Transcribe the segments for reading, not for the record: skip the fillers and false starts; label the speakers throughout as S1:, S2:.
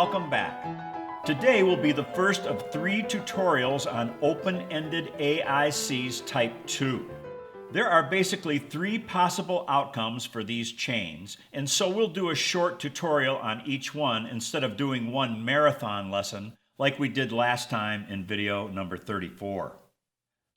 S1: welcome back. Today will be the first of 3 tutorials on open-ended AICs Type II. There are basically 3 possible outcomes for these chains, and so we'll do a short tutorial on each one instead of doing one marathon lesson like we did last time in video number 34.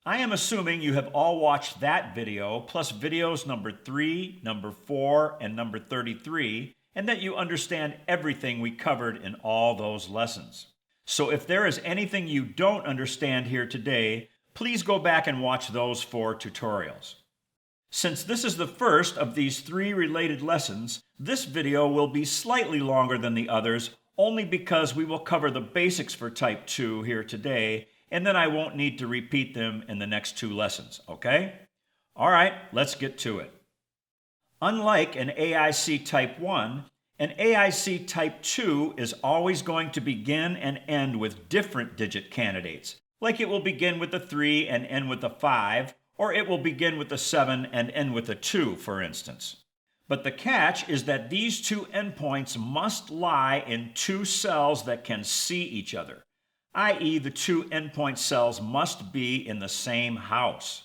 S1: I am assuming you have all watched that video, plus videos number 3, number 4, and number 33, and that you understand everything we covered in all those lessons. So if there is anything you don't understand here today, please go back and watch those 4 tutorials. Since this is the first of these 3 related lessons, this video will be slightly longer than the others, only because we will cover the basics for Type II here today, and then I won't need to repeat them in the next 2 lessons, okay? All right, let's get to it. Unlike an AIC Type I, an AIC Type II is always going to begin and end with different digit candidates, like it will begin with a 3 and end with a 5, or it will begin with a 7 and end with a 2, for instance. But the catch is that these 2 endpoints must lie in 2 cells that can see each other, i.e. the 2 endpoint cells must be in the same house.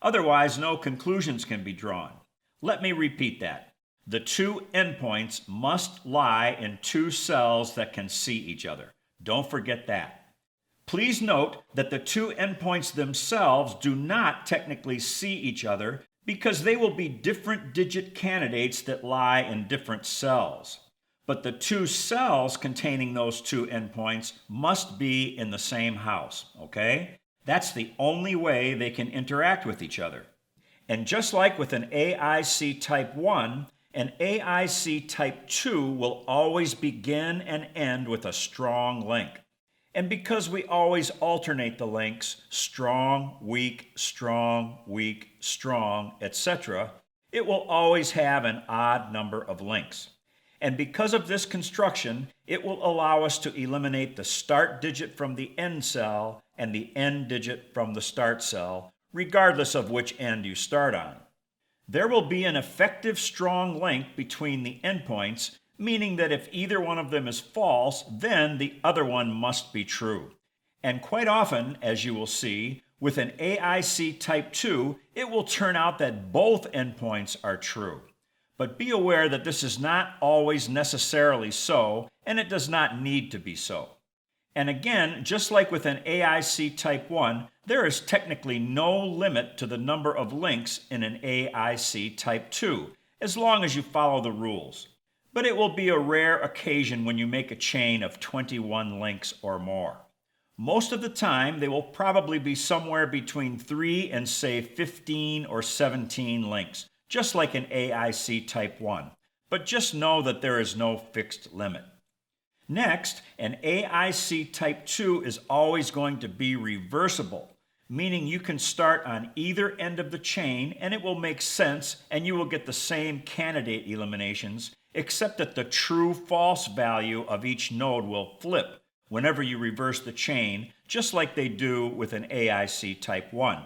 S1: Otherwise, no conclusions can be drawn. Let me repeat that. The 2 endpoints must lie in 2 cells that can see each other. Don't forget that. Please note that the 2 endpoints themselves do not technically see each other because they will be different digit candidates that lie in different cells. But the 2 cells containing those 2 endpoints must be in the same house, okay? That's the only way they can interact with each other. And just like with an AIC Type I, an AIC Type II will always begin and end with a strong link. And because we always alternate the links, strong, weak, strong, etc., it will always have an odd number of links. And because of this construction, it will allow us to eliminate the start digit from the end cell and the end digit from the start cell, regardless of which end you start on. There will be an effective strong link between the endpoints, meaning that if either one of them is false, then the other one must be true. And quite often, as you will see, with an AIC Type II, it will turn out that both endpoints are true. But be aware that this is not always necessarily so, and it does not need to be so. And again, just like with an AIC Type I, there is technically no limit to the number of links in an AIC Type II, as long as you follow the rules. But it will be a rare occasion when you make a chain of 21 links or more. Most of the time, they will probably be somewhere between 3 and say 15 or 17 links, just like an AIC Type I. But just know that there is no fixed limit. Next, an AIC Type II is always going to be reversible, meaning you can start on either end of the chain and it will make sense and you will get the same candidate eliminations, except that the true-false value of each node will flip whenever you reverse the chain, just like they do with an AIC Type I.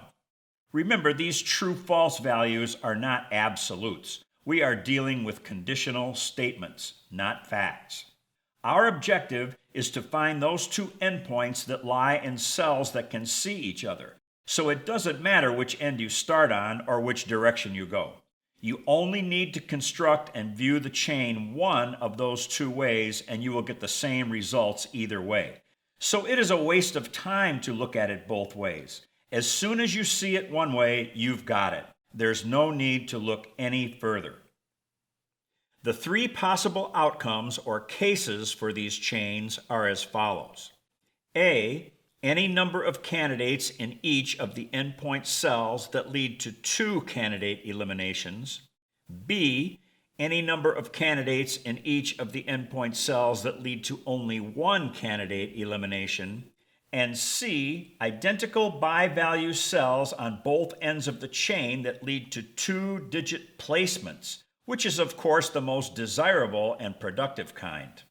S1: Remember, these true-false values are not absolutes. We are dealing with conditional statements, not facts. Our objective is to find those 2 endpoints that lie in cells that can see each other. So it doesn't matter which end you start on or which direction you go. You only need to construct and view the chain one of those 2 ways and you will get the same results either way. So it is a waste of time to look at it both ways. As soon as you see it one way, you've got it. There's no need to look any further. The 3 possible outcomes or cases for these chains are as follows. A, any number of candidates in each of the endpoint cells that lead to 2 candidate eliminations. B, any number of candidates in each of the endpoint cells that lead to only 1 candidate elimination. And C, identical bi-value cells on both ends of the chain that lead to 2-digit placements, which is of course the most desirable and productive kind.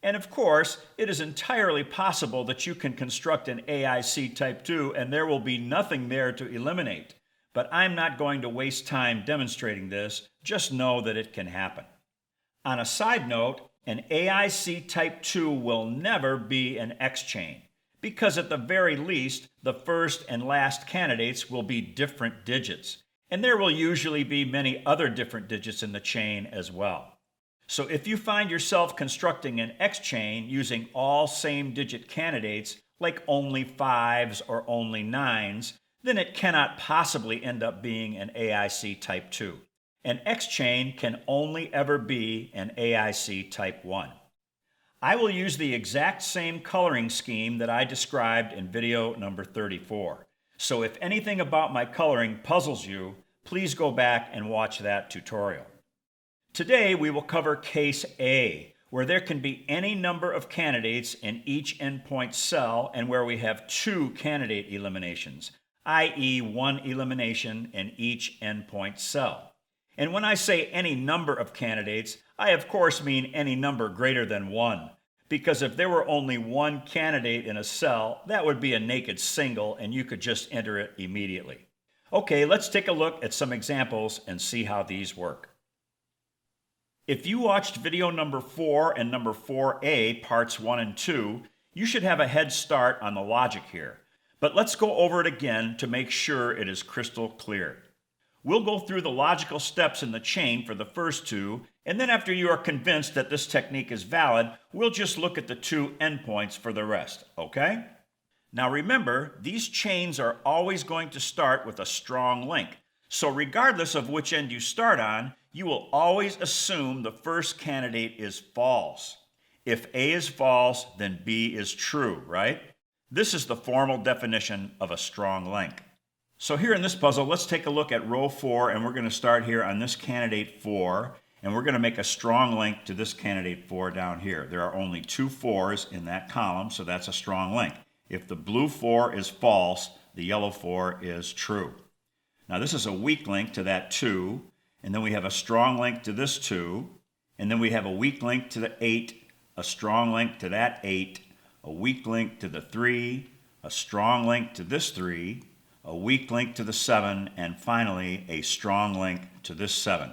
S1: And of course, it is entirely possible that you can construct an AIC Type II and there will be nothing there to eliminate. But I'm not going to waste time demonstrating this, just know that it can happen. On a side note, an AIC Type II will never be an X chain, because at the very least, the first and last candidates will be different digits, and there will usually be many other different digits in the chain as well. So if you find yourself constructing an X chain using all same digit candidates, like only 5s or only 9s, then it cannot possibly end up being an AIC Type II. An X chain can only ever be an AIC Type I. I will use the exact same coloring scheme that I described in video number 34. So if anything about my coloring puzzles you, please go back and watch that tutorial. Today we will cover case A, where there can be any number of candidates in each endpoint cell and where we have 2 candidate eliminations, i.e. 1 elimination in each endpoint cell. And when I say any number of candidates, I of course mean any number greater than 1, because if there were only 1 candidate in a cell, that would be a naked single and you could just enter it immediately. Okay, let's take a look at some examples and see how these work. If you watched video number 4 and number 4a, parts 1 and 2, you should have a head start on the logic here. But let's go over it again to make sure it is crystal clear. We'll go through the logical steps in the chain for the first 2, and then after you are convinced that this technique is valid, we'll just look at the 2 endpoints for the rest, okay? Now remember, these chains are always going to start with a strong link. So regardless of which end you start on, you will always assume the first candidate is false. If A is false, then B is true, right? This is the formal definition of a strong link. So here in this puzzle, let's take a look at row 4, and we're going to start here on this candidate 4, and we're going to make a strong link to this candidate 4 down here. There are only 2 4s in that column, so that's a strong link. If the blue 4 is false, the yellow 4 is true. Now this is a weak link to that 2, and then we have a strong link to this 2, and then we have a weak link to the 8, a strong link to that 8, a weak link to the 3, a strong link to this 3, a weak link to the 7, and finally a strong link to this 7.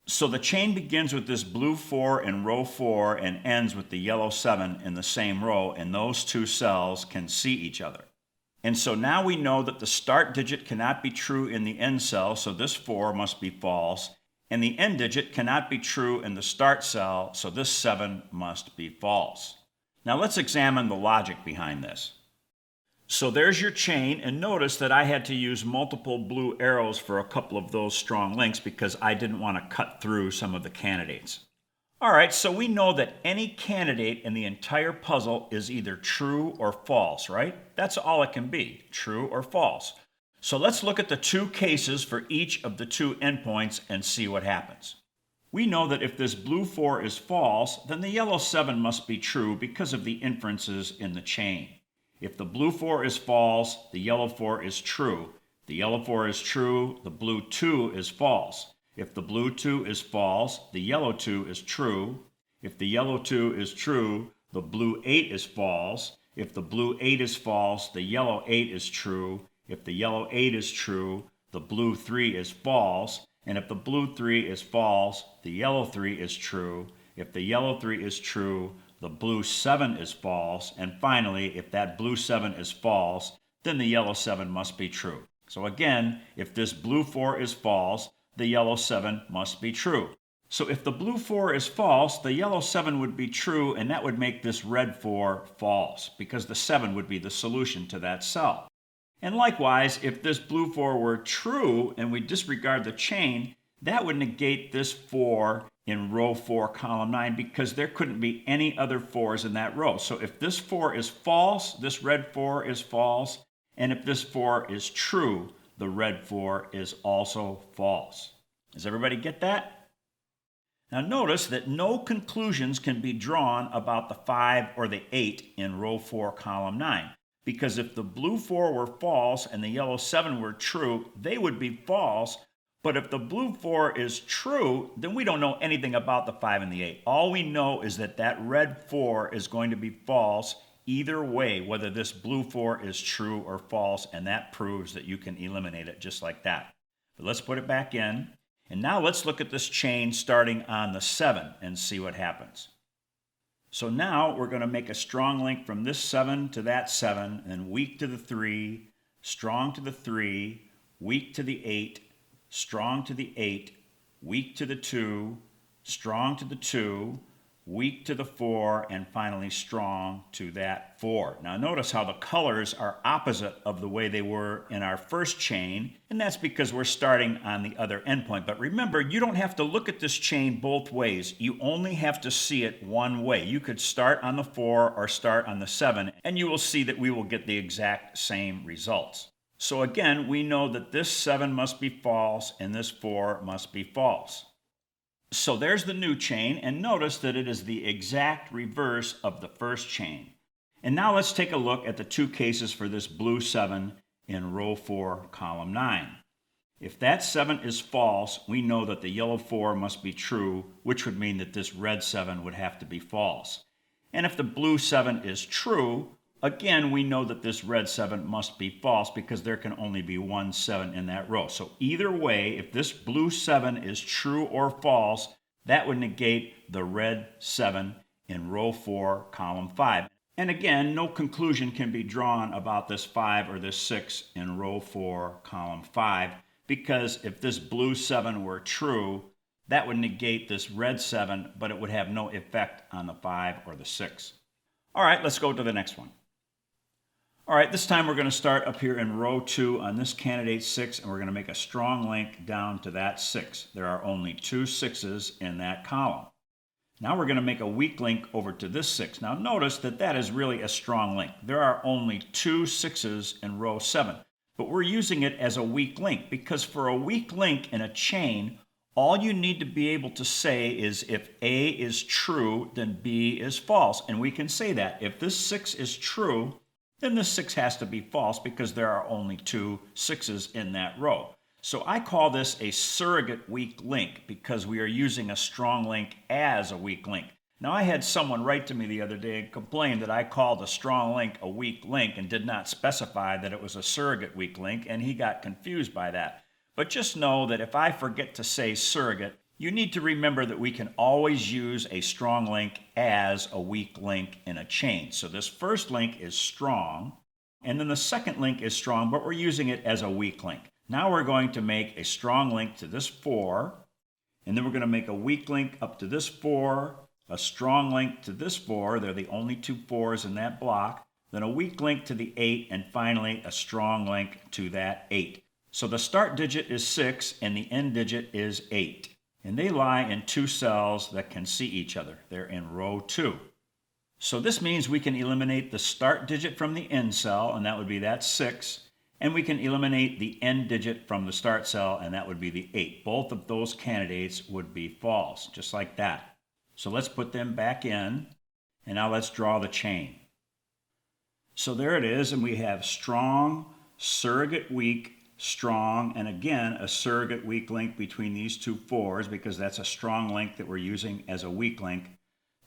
S1: So the chain begins with this blue 4 in row 4 and ends with the yellow 7 in the same row, and those 2 cells can see each other. And so now we know that the start digit cannot be true in the end cell, so this 4 must be false, and the end digit cannot be true in the start cell, so this 7 must be false. Now let's examine the logic behind this. So there's your chain, and notice that I had to use multiple blue arrows for a couple of those strong links because I didn't want to cut through some of the candidates. All right, so we know that any candidate in the entire puzzle is either true or false, right? That's all it can be, true or false. So let's look at the 2 cases for each of the 2 endpoints and see what happens. We know that if this blue 4 is false, then the yellow 7 must be true because of the inferences in the chain. If the blue 4 is false, the yellow 4 is true. The yellow 4 is true, the blue 2 is false. If the blue 2 is false, the yellow 2 is true. If the yellow 2 is true, the blue 8 is false. If the blue 8 is false, the yellow 8 is true. If the yellow 8 is true, the blue 3 is false. And if the blue 3 is false, the yellow 3 is true. If the yellow 3 is true, the blue 7 is false, and finally, if that blue 7 is false, then the yellow 7 must be true. So again, if this blue 4 is false, the yellow 7 must be true. So if the blue 4 is false, the yellow 7 would be true, and that would make this red 4 false, because the 7 would be the solution to that cell. And likewise, if this blue 4 were true, and we disregard the chain, that would negate this 4 in row 4, column 9, because there couldn't be any other 4s in that row. So if this 4 is false, this red 4 is false, and if this 4 is true, the red 4 is also false. Does everybody get that? Now notice that no conclusions can be drawn about the 5 or the 8 in row 4, column 9, because if the blue 4 were false and the yellow 7 were true, they would be false. But if the blue 4 is true, then we don't know anything about the 5 and the 8. All we know is that that red 4 is going to be false either way, whether this blue 4 is true or false, and that proves that you can eliminate it just like that. But let's put it back in. And now let's look at this chain starting on the 7 and see what happens. So now we're going to make a strong link from this 7 to that 7, and then weak to the 3, strong to the 3, weak to the 8, strong to the 8, weak to the 2, strong to the 2, weak to the 4, and finally strong to that 4. Now notice how the colors are opposite of the way they were in our first chain, and that's because we're starting on the other endpoint. But remember, you don't have to look at this chain both ways. You only have to see it one way. You could start on the 4 or start on the 7, and you will see that we will get the exact same results. So again, we know that this 7 must be false and this 4 must be false. So there's the new chain, and notice that it is the exact reverse of the first chain. And now let's take a look at the two cases for this blue 7 in row 4, column 9. If that 7 is false, we know that the yellow 4 must be true, which would mean that this red 7 would have to be false. And if the blue 7 is true, again, we know that this red 7 must be false because there can only be one 7 in that row. So either way, if this blue 7 is true or false, that would negate the red 7 in row 4, column 5. And again, no conclusion can be drawn about this 5 or this 6 in row 4, column 5, because if this blue 7 were true, that would negate this red 7, but it would have no effect on the 5 or the 6. All right, let's go to the next one. All right, this time we're going to start up here in row 2 on this candidate 6, and we're going to make a strong link down to that 6. There are only 2 6s in that column. Now we're going to make a weak link over to this 6. Now notice that that is really a strong link. There are only 2 6s in row 7, but we're using it as a weak link because for a weak link in a chain, all you need to be able to say is if A is true, then B is false. And we can say that. If this 6 is true, then this 6 has to be false because there are only 2 6s in that row. So I call this a surrogate weak link because we are using a strong link as a weak link. Now I had someone write to me the other day and complain that I called a strong link a weak link and did not specify that it was a surrogate weak link, and he got confused by that. But just know that if I forget to say surrogate, you need to remember that we can always use a strong link as a weak link in a chain. So this first link is strong, and then the second link is strong, but we're using it as a weak link. Now we're going to make a strong link to this 4, and then we're going to make a weak link up to this 4, a strong link to this 4, they're the only 2 4s in that block, then a weak link to the 8, and finally a strong link to that 8. So the start digit is 6 and the end digit is 8. And they lie in 2 cells that can see each other. They're in row 2. So this means we can eliminate the start digit from the end cell, and that would be that 6. And we can eliminate the end digit from the start cell, and that would be the 8. Both of those candidates would be false, just like that. So let's put them back in, and now let's draw the chain. So there it is, and we have strong, surrogate weak, strong, and again a surrogate weak link between these 2 4s because that's a strong link that we're using as a weak link.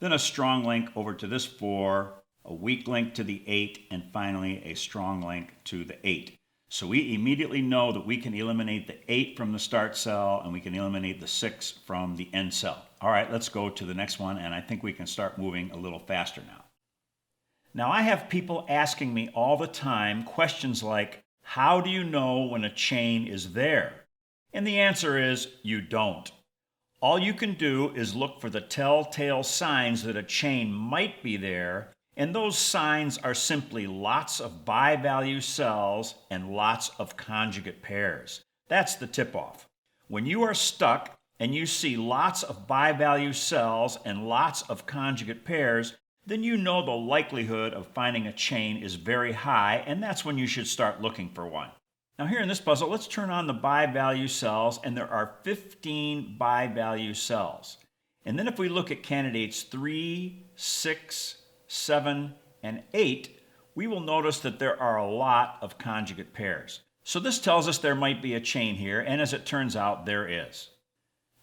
S1: Then a strong link over to this 4, a weak link to the 8, and finally a strong link to the 8. So we immediately know that we can eliminate the 8 from the start cell and we can eliminate the 6 from the end cell. All right, let's go to the next one, and I think we can start moving a little faster now. Now I have people asking me all the time questions like, how do you know when a chain is there? And the answer is, you don't. All you can do is look for the telltale signs that a chain might be there, and those signs are simply lots of bi-value cells and lots of conjugate pairs. That's the tip-off. When you are stuck and you see lots of bi-value cells and lots of conjugate pairs, then you know the likelihood of finding a chain is very high, and that's when you should start looking for one. Now here in this puzzle, let's turn on the bi-value cells, and there are 15 bi-value cells. And then if we look at candidates 3, 6, 7, and 8, we will notice that there are a lot of conjugate pairs. So this tells us there might be a chain here, and as it turns out, there is.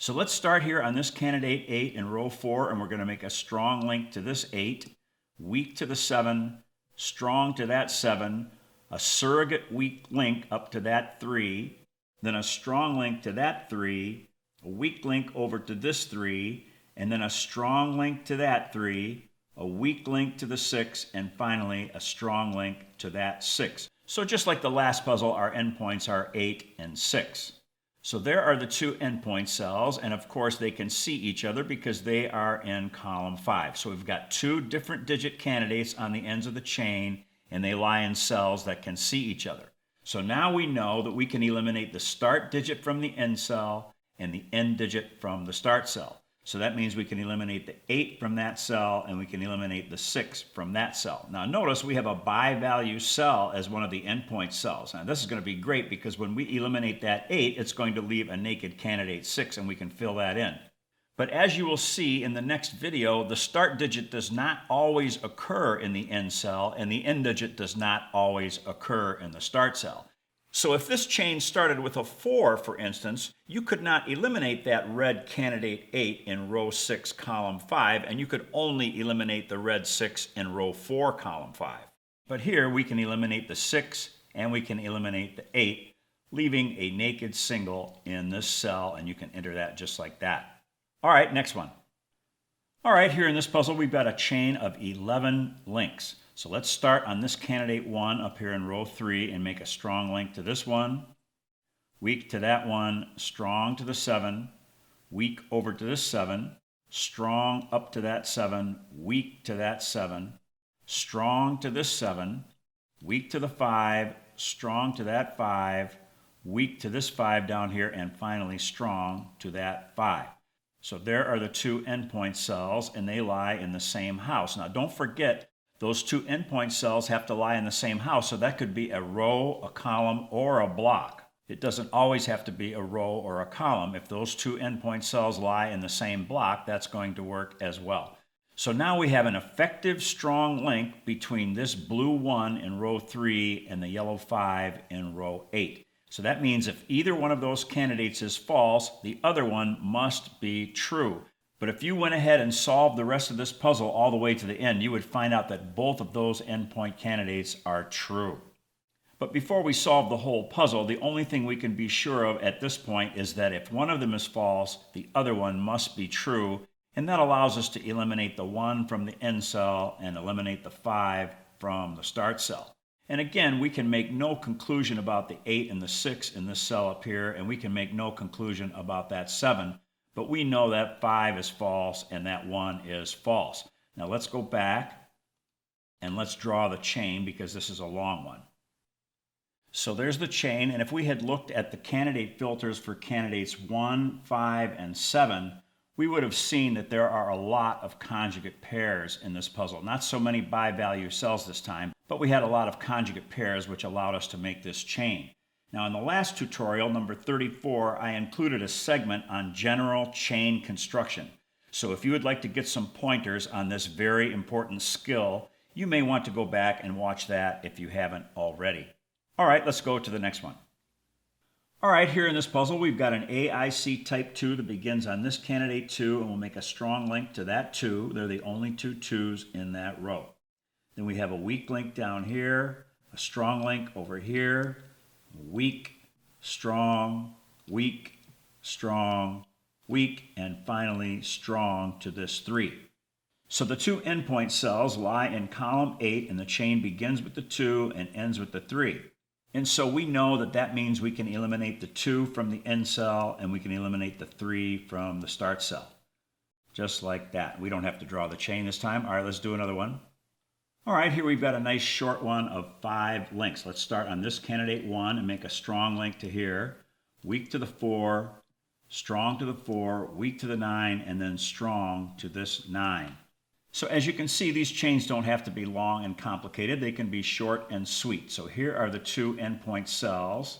S1: So let's start here on this candidate 8 in row 4, and we're going to make a strong link to this 8, weak to the 7, strong to that 7, a surrogate weak link up to that 3, then a strong link to that 3, a weak link over to this 3, and then a strong link to that 3, a weak link to the 6, and finally a strong link to that 6. So just like the last puzzle, our endpoints are 8 and 6. So there are the two endpoint cells, and of course they can see each other because they are in column 5. So we've got two different digit candidates on the ends of the chain, and they lie in cells that can see each other. So now we know that we can eliminate the start digit from the end cell and the end digit from the start cell. So that means we can eliminate the 8 from that cell, and we can eliminate the 6 from that cell. Now notice we have a bi-value cell as one of the endpoint cells. Now this is going to be great because when we eliminate that 8, it's going to leave a naked candidate 6, and we can fill that in. But as you will see in the next video, the start digit does not always occur in the end cell, and the end digit does not always occur in the start cell. So if this chain started with a 4, for instance, you could not eliminate that red candidate 8 in row 6, column 5, and you could only eliminate the red 6 in row 4, column 5. But here we can eliminate the 6 and we can eliminate the 8, leaving a naked single in this cell, and you can enter that just like that. All right, next one. All right, here in this puzzle we've got a chain of 11 links. So let's start on this candidate 1 up here in row 3 and make a strong link to this one, weak to that one, strong to the 7, weak over to this 7, strong up to that 7, weak to that 7, strong to this 7, weak to the 5, strong to that 5, weak to this 5 down here, and finally strong to that 5. So there are the two endpoint cells, and they lie in the same house. Now don't forget, those two endpoint cells have to lie in the same house, so that could be a row, a column, or a block. It doesn't always have to be a row or a column. If those two endpoint cells lie in the same block, that's going to work as well. So now we have an effective strong link between this blue 1 in row 3 and the yellow 5 in row 8. So that means if either one of those candidates is false, the other one must be true. But if you went ahead and solved the rest of this puzzle all the way to the end, you would find out that both of those endpoint candidates are true. But before we solve the whole puzzle, the only thing we can be sure of at this point is that if one of them is false, the other one must be true, and that allows us to eliminate the 1 from the end cell and eliminate the 5 from the start cell. And again, we can make no conclusion about the 8 and the 6 in this cell up here, and we can make no conclusion about that 7. But we know that 5 is false and that 1 is false. Now let's go back and let's draw the chain because this is a long one. So there's the chain, and if we had looked at the candidate filters for candidates 1, 5, and 7, we would have seen that there are a lot of conjugate pairs in this puzzle. Not so many bi-value cells this time, but we had a lot of conjugate pairs which allowed us to make this chain. Now in the last tutorial, number 34, I included a segment on general chain construction. So if you would like to get some pointers on this very important skill, you may want to go back and watch that if you haven't already. All right, let's go to the next one. All right, here in this puzzle, we've got an AIC Type II that begins on this candidate 2, and we'll make a strong link to that 2. They're the only two 2s in that row. Then we have a weak link down here, a strong link over here, weak, strong, weak, strong, weak, and finally strong to this 3. So the two endpoint cells lie in column 8, and the chain begins with the 2 and ends with the 3. And so we know that that means we can eliminate the 2 from the end cell and we can eliminate the 3 from the start cell. Just like that. We don't have to draw the chain this time. All right, let's do another one. All right, here we've got a nice short one of 5 links. Let's start on this candidate 1 and make a strong link to here. Weak to the 4, strong to the 4, weak to the 9, and then strong to this 9. So as you can see, these chains don't have to be long and complicated. They can be short and sweet. So here are the two endpoint cells.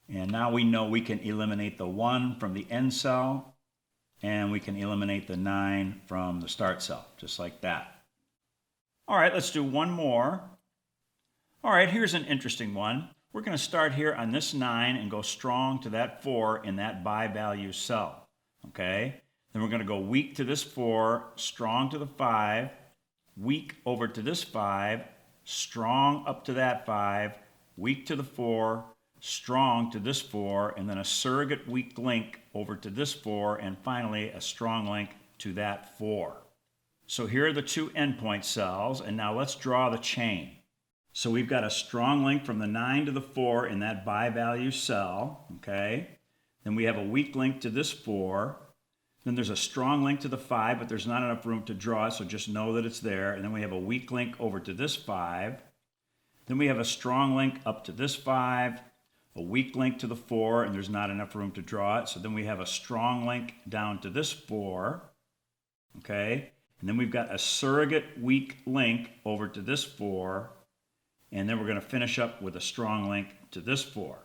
S1: And now we know we can eliminate the 1 from the end cell, and we can eliminate the 9 from the start cell, just like that. All right, let's do one more. All right, here's an interesting one. We're going to start here on this 9 and go strong to that 4 in that bi-value cell. Okay? Then we're going to go weak to this 4, strong to the 5, weak over to this 5, strong up to that 5, weak to the 4, strong to this 4, and then a surrogate weak link over to this 4, and finally a strong link to that 4. So here are the two endpoint cells, and now let's draw the chain. So we've got a strong link from the 9 to the 4 in that bi-value cell, okay? Then we have a weak link to this 4. Then there's a strong link to the 5, but there's not enough room to draw it, so just know that it's there. And then we have a weak link over to this 5. Then we have a strong link up to this 5, a weak link to the 4, and there's not enough room to draw it. So then we have a strong link down to this 4, okay? And then we've got a surrogate weak link over to this 4, and then we're going to finish up with a strong link to this 4.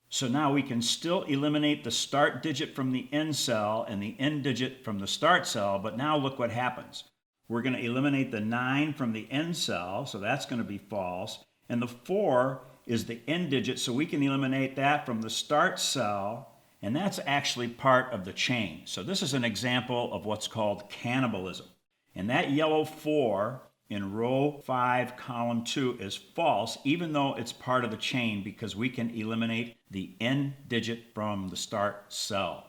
S1: So now we can still eliminate the start digit from the end cell and the end digit from the start cell, but now look what happens. We're going to eliminate the 9 from the end cell, so that's going to be false, and the 4 is the end digit, so we can eliminate that from the start cell, and that's actually part of the chain. So this is an example of what's called cannibalism. And that yellow 4 in row 5, column 2 is false, even though it's part of the chain, because we can eliminate the end digit from the start cell.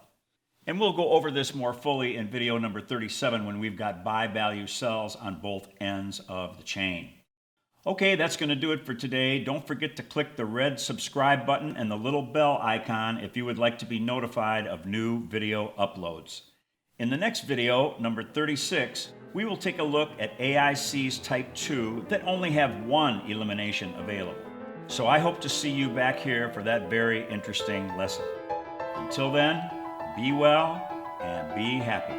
S1: And we'll go over this more fully in video number 37 when we've got bi-value cells on both ends of the chain. Okay, that's going to do it for today. Don't forget to click the red subscribe button and the little bell icon if you would like to be notified of new video uploads. In the next video, number 36, we will take a look at AICs Type II that only have one elimination available. So I hope to see you back here for that very interesting lesson. Until then, be well and be happy.